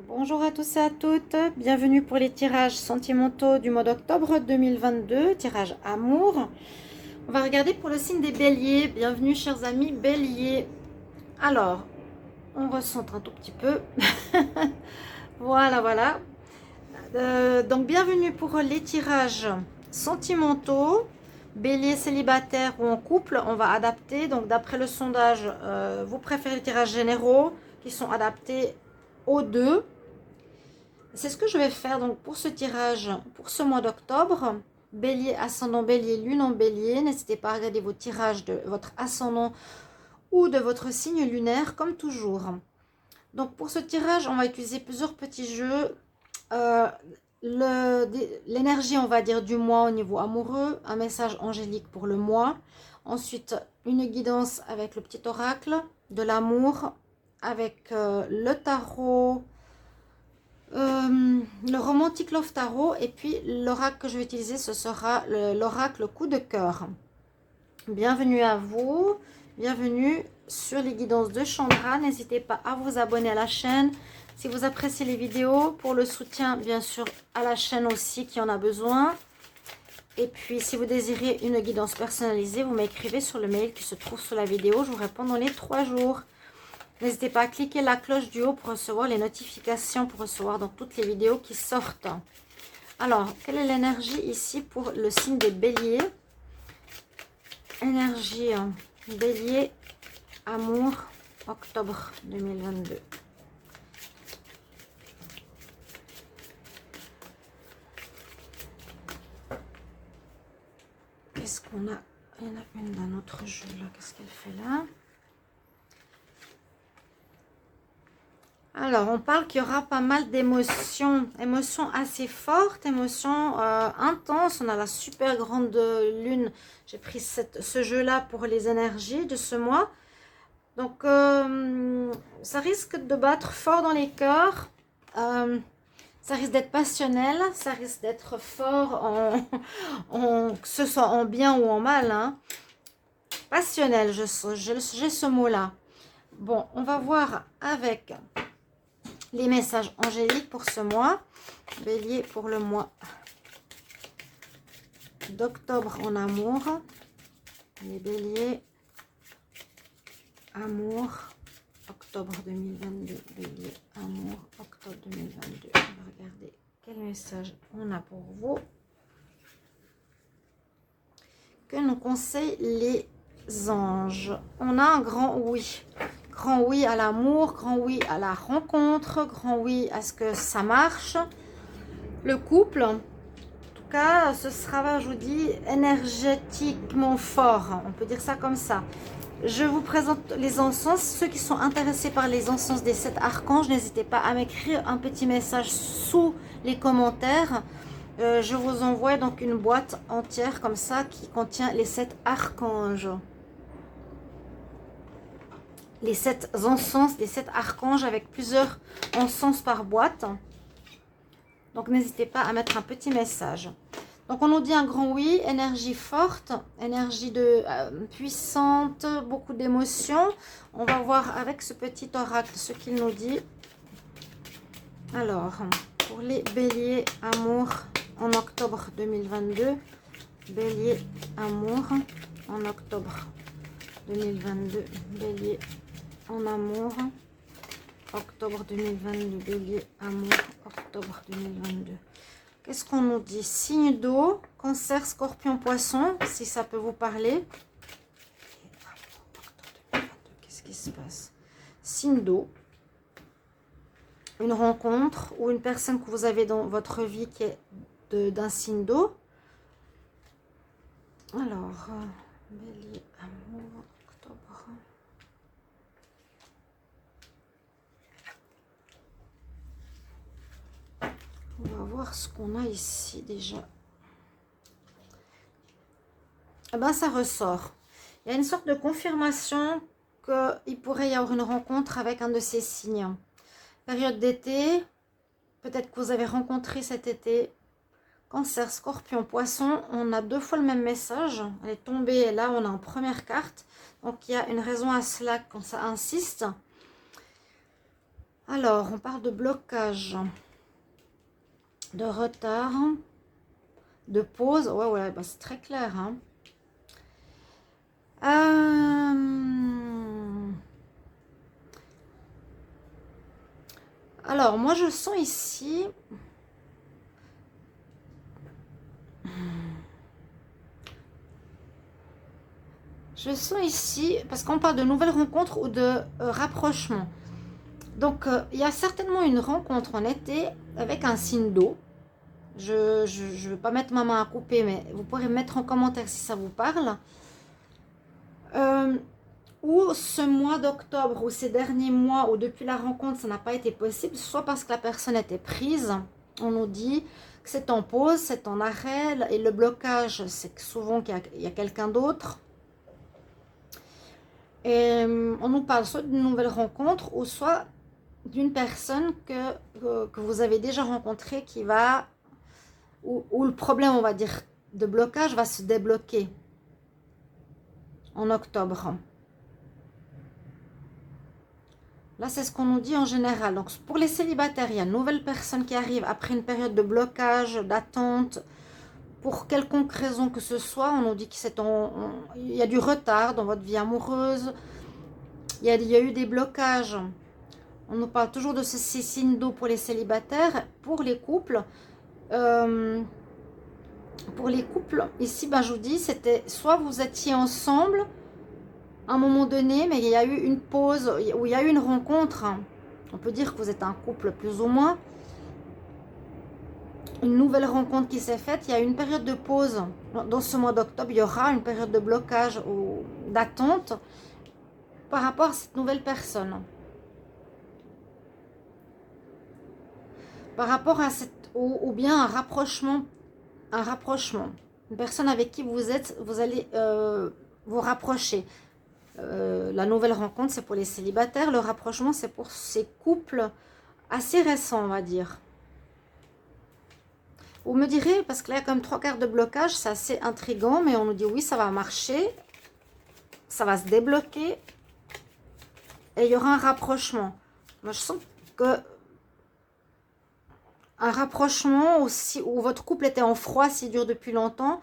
Bonjour à tous et à toutes, bienvenue pour les tirages sentimentaux du mois d'octobre 2022, tirage amour. On va regarder pour le signe des béliers, bienvenue chers amis béliers. Alors, on recentre un tout petit peu, voilà. Donc bienvenue pour les tirages sentimentaux, bélier célibataire ou en couple, on va adapter. Donc d'après le sondage, vous préférez les tirages généraux qui sont adaptés aux deux. C'est ce que je vais faire donc pour ce tirage, pour ce mois d'octobre. Bélier, ascendant bélier, lune en bélier. N'hésitez pas à regarder vos tirages de votre ascendant ou de votre signe lunaire comme toujours. Donc pour ce tirage, on va utiliser plusieurs petits jeux. L'énergie, on va dire, du mois au niveau amoureux. Un message angélique pour le mois. Ensuite, une guidance avec le petit oracle de l'amour. Avec le tarot. Le romantique love tarot, et puis l'oracle que je vais utiliser, ce sera l'oracle coup de cœur. Bienvenue à vous, bienvenue sur les guidances de Chandra. N'hésitez pas à vous abonner à la chaîne si vous appréciez les vidéos, pour le soutien bien sûr à la chaîne aussi qui en a besoin. Et puis si vous désirez une guidance personnalisée, vous m'écrivez sur le mail qui se trouve sous la vidéo, je vous réponds dans les 3 jours. N'hésitez pas à cliquer la cloche du haut pour recevoir les notifications, pour recevoir dans toutes les vidéos qui sortent. Alors, quelle est l'énergie ici pour le signe des béliers? Énergie bélier, amour, octobre 2022. Qu'est-ce qu'on a? Il y en a une d'un autre jeu là. Qu'est-ce qu'elle fait là? Alors, on parle qu'il y aura pas mal d'émotions, émotions assez fortes, émotions intenses. On a la super grande lune. J'ai pris ce jeu-là pour les énergies de ce mois. Donc, ça risque de battre fort dans les cœurs. Ça risque d'être passionnel. Ça risque d'être fort, que ce soit en bien ou en mal. Hein. Passionnel, j'ai ce mot-là. Bon, on va voir avec les messages angéliques pour ce mois. Bélier pour le mois d'octobre en amour. Les béliers, amour, octobre 2022. Bélier, amour, octobre 2022. On va regarder quel message on a pour vous. Que nous conseillent les anges? On a un grand oui. Grand oui à l'amour, grand oui à la rencontre, grand oui à ce que ça marche. Le couple, en tout cas, ce sera, je vous dis, énergétiquement fort. On peut dire ça comme ça. Je vous présente les encens. Ceux qui sont intéressés par les encens des 7 archanges, n'hésitez pas à m'écrire un petit message sous les commentaires. Je vous envoie donc une boîte entière comme ça qui contient les 7 archanges. Les 7 encens, les 7 archanges avec plusieurs encens par boîte. Donc n'hésitez pas à mettre un petit message. Donc on nous dit un grand oui, énergie forte, énergie puissante, beaucoup d'émotions. On va voir avec ce petit oracle ce qu'il nous dit. Alors, pour les béliers, amour en octobre 2022. Bélier, amour en octobre 2022. Bélier, en amour, octobre 2022, bélier, amour, octobre 2022. Qu'est-ce qu'on nous dit? Signe d'eau, cancer, scorpion, poisson, si ça peut vous parler. Qu'est-ce qui se passe? Signe d'eau, une rencontre ou une personne que vous avez dans votre vie qui est d'un signe d'eau. Alors, bélier, amour, octobre. On va voir ce qu'on a ici déjà. Eh ben, ça ressort. Il y a une sorte de confirmation qu'il pourrait y avoir une rencontre avec un de ces signes. Période d'été, peut-être que vous avez rencontré cet été. Cancer, scorpion, poisson, on a 2 fois le même message. Elle est tombée et là on a en première carte. Donc il y a une raison à cela quand ça insiste. Alors, on parle de blocage, de retard, de pause. Ouais, bah c'est très clair. Hein. Alors, moi, je sens ici... Je sens ici, parce qu'on parle de nouvelles rencontres ou de rapprochement. Donc, il y a certainement une rencontre en été avec un signe d'eau. Je ne vais pas mettre ma main à couper, mais vous pourrez me mettre en commentaire si ça vous parle. Ou ce mois d'octobre, ou ces derniers mois, où depuis la rencontre, ça n'a pas été possible, soit parce que la personne était prise, on nous dit que c'est en pause, c'est en arrêt, et le blocage, c'est que souvent qu'il y a quelqu'un d'autre. Et on nous parle soit d'une nouvelle rencontre, ou soit d'une personne que vous avez déjà rencontrée qui va, où le problème, on va dire, de blocage va se débloquer en octobre. Là, c'est ce qu'on nous dit en général. Donc, pour les célibataires, il y a une nouvelle personne qui arrive après une période de blocage, d'attente. Pour quelconque raison que ce soit, on nous dit qu'il y a du retard dans votre vie amoureuse. Il y a eu des blocages. On nous parle toujours de ces signes d'eau pour les célibataires. Pour les couples, ici, ben, je vous dis, c'était soit vous étiez ensemble à un moment donné, mais il y a eu une pause, où il y a eu une rencontre. On peut dire que vous êtes un couple plus ou moins. Une nouvelle rencontre qui s'est faite, il y a eu une période de pause. Dans ce mois d'octobre, il y aura une période de blocage ou d'attente par rapport à cette nouvelle personne. Par rapport à cette, ou bien un rapprochement. Une personne avec qui vous allez vous rapprocher. La nouvelle rencontre, c'est pour les célibataires. Le rapprochement, c'est pour ces couples assez récents, on va dire. Vous me direz, parce que là, il y a comme 3/4 de blocage, c'est assez intriguant, mais on nous dit oui, ça va marcher, ça va se débloquer, et il y aura un rapprochement. Moi, je sens que un rapprochement aussi, où votre couple était en froid, s'il dure depuis longtemps,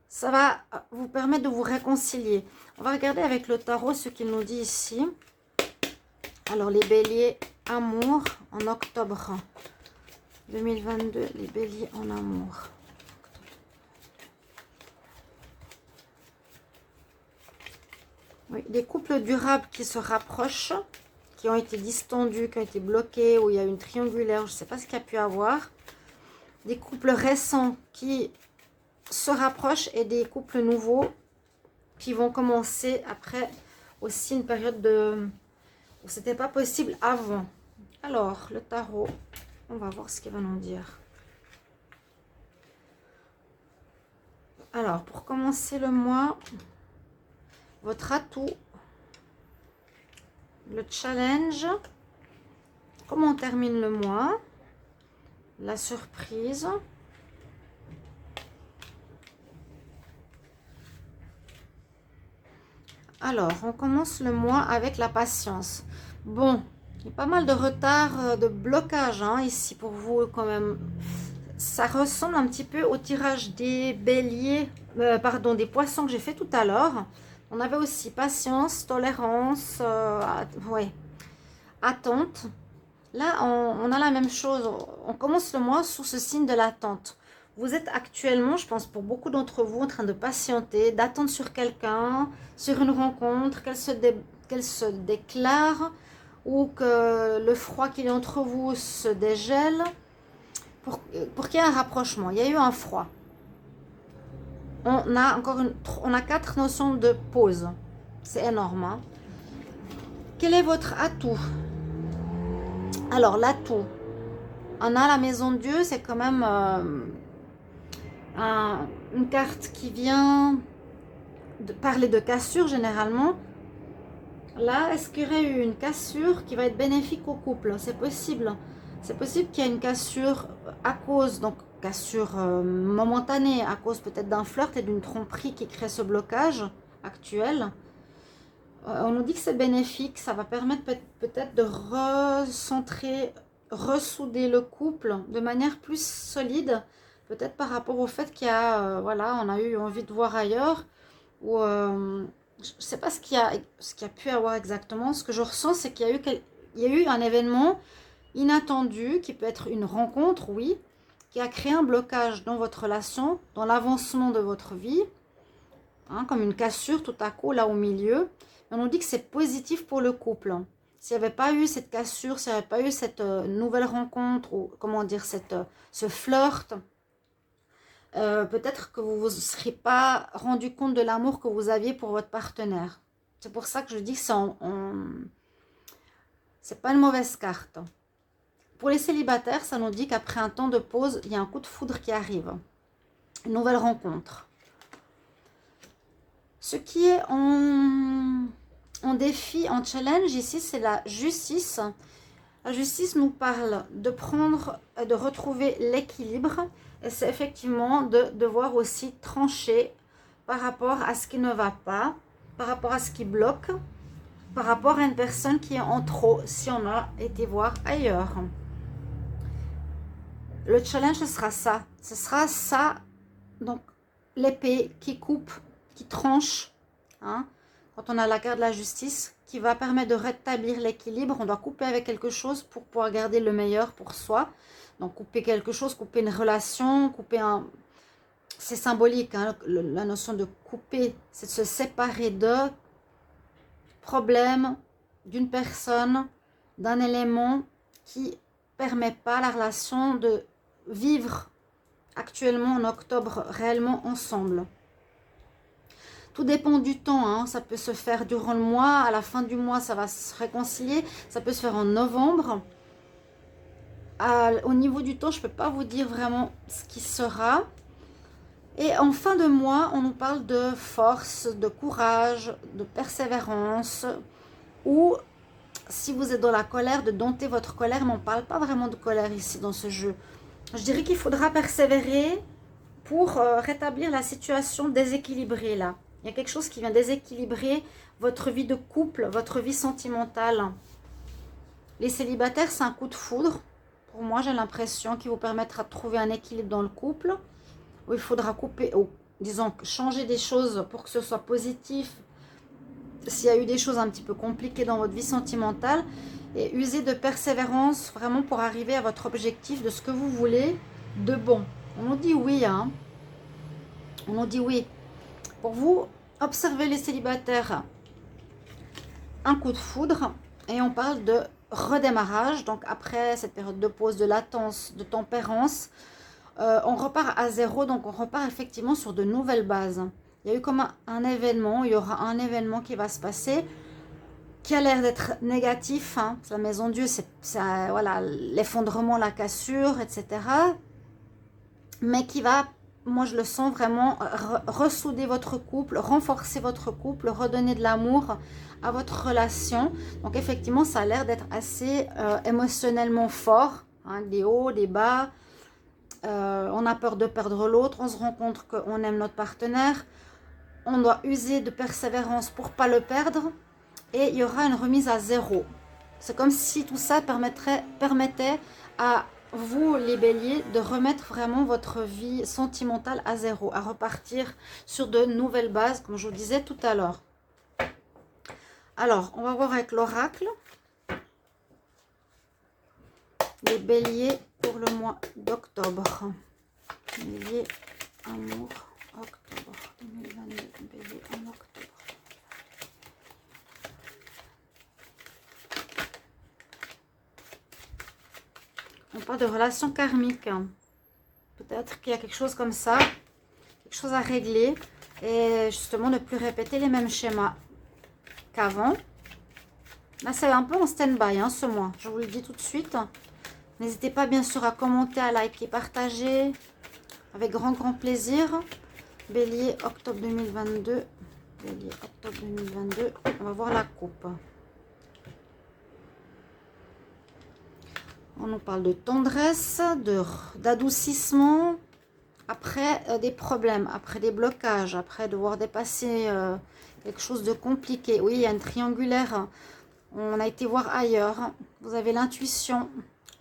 ça va vous permettre de vous réconcilier. On va regarder avec le tarot ce qu'il nous dit ici. Alors, les béliers, amour, en octobre 2022, les béliers en amour. Oui, des couples durables qui se rapprochent, qui ont été distendus, qui ont été bloqués, où il y a une triangulaire, je ne sais pas ce qu'il y a pu avoir. Des couples récents qui se rapprochent et des couples nouveaux qui vont commencer après aussi une période où c'était pas possible avant. Alors, le tarot, on va voir ce qu'il va nous dire. Alors, pour commencer le mois, votre atout, le challenge, comment on termine le mois, la surprise. Alors, on commence le mois avec la patience. Bon, il y a pas mal de retard, de blocage hein, ici pour vous quand même. Ça ressemble un petit peu au tirage des béliers, des poissons que j'ai fait tout à l'heure. On avait aussi patience, tolérance, ouais, attente. Là, on a la même chose. On commence le mois sous ce signe de l'attente. Vous êtes actuellement, je pense pour beaucoup d'entre vous, en train de patienter, d'attendre sur quelqu'un, sur une rencontre, qu'elle se déclare ou que le froid qu'il y a entre vous se dégèle pour qu'il y ait un rapprochement. Il y a eu un froid. On a 4 notions de pause. C'est énorme. Hein? Quel est votre atout? Alors, l'atout. On a la maison de Dieu, c'est quand même une carte qui vient de parler de cassure généralement. Là, est-ce qu'il y aurait eu une cassure qui va être bénéfique au couple? C'est possible. C'est possible qu'il y ait une cassure à cause, donc cassure momentanée, à cause peut-être d'un flirt et d'une tromperie qui crée ce blocage actuel. On nous dit que c'est bénéfique, ça va permettre peut-être de recentrer, ressouder le couple de manière plus solide, peut-être par rapport au fait qu'il y a, voilà, on a eu envie de voir ailleurs, ou je ne sais pas ce qu'il y a pu avoir exactement. Ce que je ressens, c'est qu'il y a eu un événement inattendu, qui peut être une rencontre, oui, qui a créé un blocage dans votre relation, dans l'avancement de votre vie, hein, comme une cassure tout à coup là au milieu. On nous dit que c'est positif pour le couple. S'il n'y avait pas eu cette cassure, s'il n'y avait pas eu cette nouvelle rencontre, ou comment dire, ce flirt, peut-être que vous ne vous seriez pas rendu compte de l'amour que vous aviez pour votre partenaire. C'est pour ça que je dis que c'est pas une mauvaise carte. Pour les célibataires, ça nous dit qu'après un temps de pause, il y a un coup de foudre qui arrive. Une nouvelle rencontre. Ce qui est en défi, en challenge ici, c'est la justice. La justice nous parle de prendre, de retrouver l'équilibre. Et c'est effectivement de devoir aussi trancher par rapport à ce qui ne va pas, par rapport à ce qui bloque, par rapport à une personne qui est en trop, si on a été voir ailleurs. Le challenge, ce sera ça. Ce sera ça, donc l'épée qui coupe, qui tranche, hein, quand on a la carte de la justice, qui va permettre de rétablir l'équilibre. On doit couper avec quelque chose pour pouvoir garder le meilleur pour soi. Donc couper quelque chose, couper une relation, couper un... C'est symbolique, hein, la notion de couper, c'est de se séparer de problèmes, d'une personne, d'un élément qui permet pas à la relation de vivre actuellement en octobre réellement ensemble. Tout dépend du temps, hein. Ça peut se faire durant le mois, à la fin du mois ça va se réconcilier, ça peut se faire en novembre. Au niveau du temps, je ne peux pas vous dire vraiment ce qui sera. Et en fin de mois, on nous parle de force, de courage, de persévérance, ou si vous êtes dans la colère, de dompter votre colère, mais on ne parle pas vraiment de colère ici dans ce jeu. Je dirais qu'il faudra persévérer pour rétablir la situation déséquilibrée là. Il y a quelque chose qui vient déséquilibrer votre vie de couple, votre vie sentimentale. Les célibataires, c'est un coup de foudre. Pour moi, j'ai l'impression qu'il vous permettra de trouver un équilibre dans le couple, où il faudra couper, ou disons, changer des choses pour que ce soit positif. S'il y a eu des choses un petit peu compliquées dans votre vie sentimentale, et user de persévérance vraiment pour arriver à votre objectif de ce que vous voulez de bon. On nous dit oui, hein. On nous dit oui. Pour vous, observez les célibataires. Un coup de foudre, et on parle de redémarrage. Donc après cette période de pause, de latence, de tempérance, on repart à zéro. Donc on repart effectivement sur de nouvelles bases. Il y a eu comme un événement, il y aura un événement qui va se passer, qui a l'air d'être négatif, hein. La maison de Dieu, c'est voilà, l'effondrement, la cassure, etc. Mais qui va, moi je le sens vraiment, ressouder votre couple, renforcer votre couple, redonner de l'amour à votre relation. Donc effectivement, ça a l'air d'être assez émotionnellement fort, hein, des hauts, des bas. On a peur de perdre l'autre, on se rend compte qu'on aime notre partenaire. On doit user de persévérance pour ne pas le perdre. Et il y aura une remise à zéro. C'est comme si tout ça permettait à vous, les béliers, de remettre vraiment votre vie sentimentale à zéro, à repartir sur de nouvelles bases, comme je vous disais tout à l'heure. Alors, on va voir avec l'oracle. Les béliers pour le mois d'octobre. Bélier, amour, octobre 2022. Bélier, en octobre. On parle de relations karmiques. Peut-être qu'il y a quelque chose comme ça, quelque chose à régler, et justement ne plus répéter les mêmes schémas qu'avant. Là, c'est un peu en stand-by, hein, ce mois. Je vous le dis tout de suite. N'hésitez pas, bien sûr, à commenter, à liker, partager. Avec grand plaisir. Bélier, octobre 2022. Bélier, octobre 2022. On va voir la coupe. On nous parle de tendresse, d'adoucissement, après des problèmes, après des blocages, après devoir dépasser quelque chose de compliqué. Oui, il y a une triangulaire. On a été voir ailleurs. Vous avez l'intuition.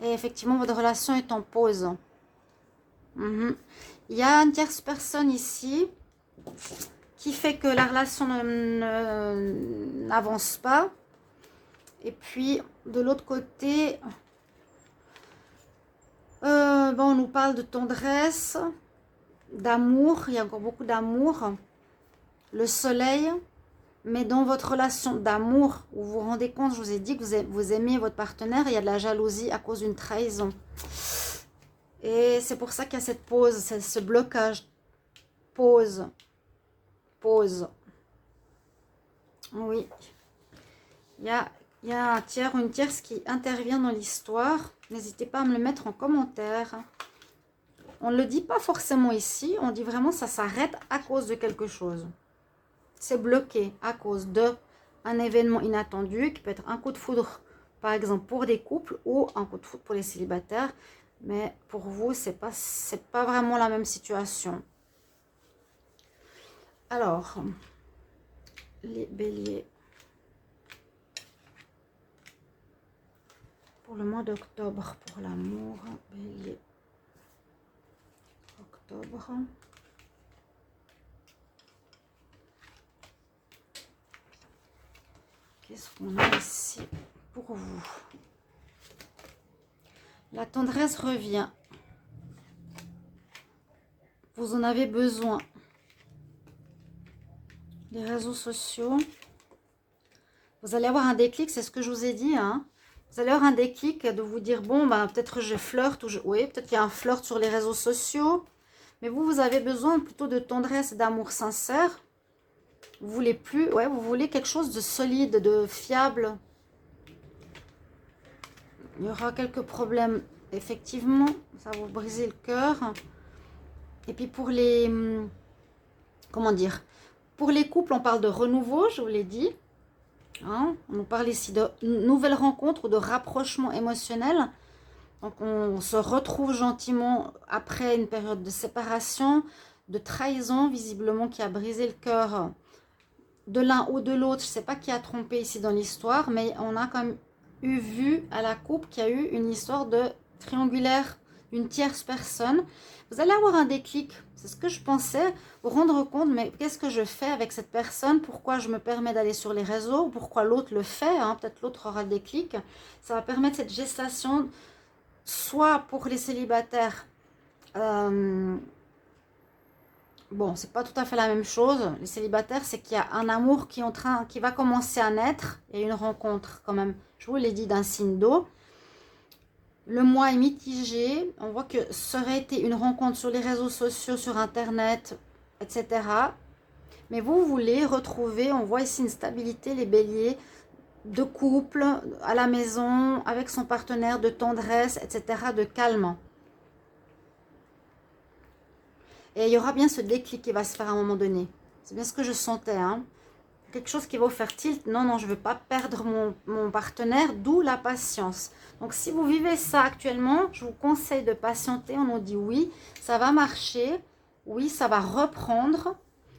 Et effectivement, votre relation est en pause. Il y a une tierce personne ici qui fait que la relation n'avance pas. Et puis, de l'autre côté, on nous parle de tendresse, d'amour. Il y a encore beaucoup d'amour. Le soleil. Mais dans votre relation d'amour, où vous vous rendez compte, je vous ai dit que vous aimez votre partenaire, il y a de la jalousie à cause d'une trahison. Et c'est pour ça qu'il y a cette pause, ce blocage. Pause. Pause. Oui. Il y a un tiers ou une tierce qui intervient dans l'histoire. N'hésitez pas à me le mettre en commentaire. On ne le dit pas forcément ici. On dit vraiment ça s'arrête à cause de quelque chose. C'est bloqué à cause d'un événement inattendu qui peut être un coup de foudre, par exemple, pour des couples ou un coup de foudre pour les célibataires. Mais pour vous, c'est pas vraiment la même situation. Alors, les béliers. Pour le mois d'octobre, pour l'amour, bélier. Octobre. Qu'est-ce qu'on a ici pour vous? La tendresse revient. Vous en avez besoin. Les réseaux sociaux. Vous allez avoir un déclic, c'est ce que je vous ai dit. Hein. Vous allez avoir un déclic de vous dire, bon, bah, peut-être je flirte. Oui, peut-être qu'il y a un flirt sur les réseaux sociaux. Mais vous avez besoin plutôt de tendresse et d'amour sincère. Vous voulez plus, ouais, vous voulez quelque chose de solide, de fiable. Il y aura quelques problèmes, effectivement. Ça va vous briser le cœur. Et puis pour les... Comment dire? Pour les couples, on parle de renouveau, je vous l'ai dit. Hein, on nous parle ici de nouvelles rencontres ou de rapprochement émotionnel. Donc on se retrouve gentiment après une période de séparation, de trahison, visiblement qui a brisé le cœur de l'un ou de l'autre. Je ne sais pas qui a trompé ici dans l'histoire, mais on a quand même vu à la coupe qu'il y a eu une histoire de triangulaire, une tierce personne. Vous allez avoir un déclic, c'est ce que je pensais, vous rendre compte, mais qu'est-ce que je fais avec cette personne? Pourquoi je me permets d'aller sur les réseaux? Pourquoi l'autre le fait? Hein? Peut-être l'autre aura le déclic. Ça va permettre cette gestation, soit pour les célibataires, bon, c'est pas tout à fait la même chose. Les célibataires, c'est qu'il y a un amour qui va commencer à naître. Il y a une rencontre quand même, je vous l'ai dit, d'un signe d'eau. Le mois est mitigé. On voit que ça aurait été une rencontre sur les réseaux sociaux, sur Internet, etc. Mais vous voulez retrouver, on voit ici une stabilité, les béliers, de couple, à la maison, avec son partenaire, de tendresse, etc., de calme. Et il y aura bien ce déclic qui va se faire à un moment donné. C'est bien ce que je sentais. Hein. Quelque chose qui va vous faire tilt. Non, non, je ne veux pas perdre mon partenaire, d'où la patience. Donc, si vous vivez ça actuellement, je vous conseille de patienter. On nous dit oui, ça va marcher. Oui, ça va reprendre.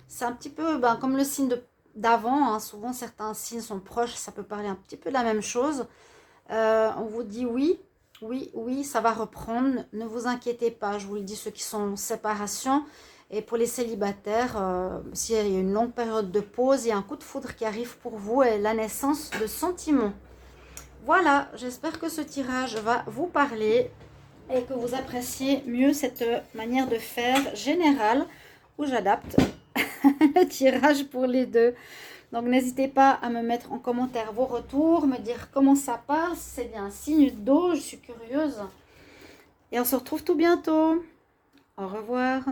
C'est un petit peu comme le signe d'avant. Hein. Souvent, certains signes sont proches. Ça peut parler un petit peu de la même chose. On vous dit oui. Oui, oui, ça va reprendre. Ne vous inquiétez pas. Je vous le dis, ceux qui sont en séparation. Et pour les célibataires, s'il y a une longue période de pause, il y a un coup de foudre qui arrive pour vous et la naissance de sentiments. Voilà, j'espère que ce tirage va vous parler et que vous appréciez mieux cette manière de faire générale où j'adapte le tirage pour les deux. Donc n'hésitez pas à me mettre en commentaire vos retours, me dire comment ça passe, c'est bien un signe d'eau, je suis curieuse. Et on se retrouve tout bientôt. Au revoir.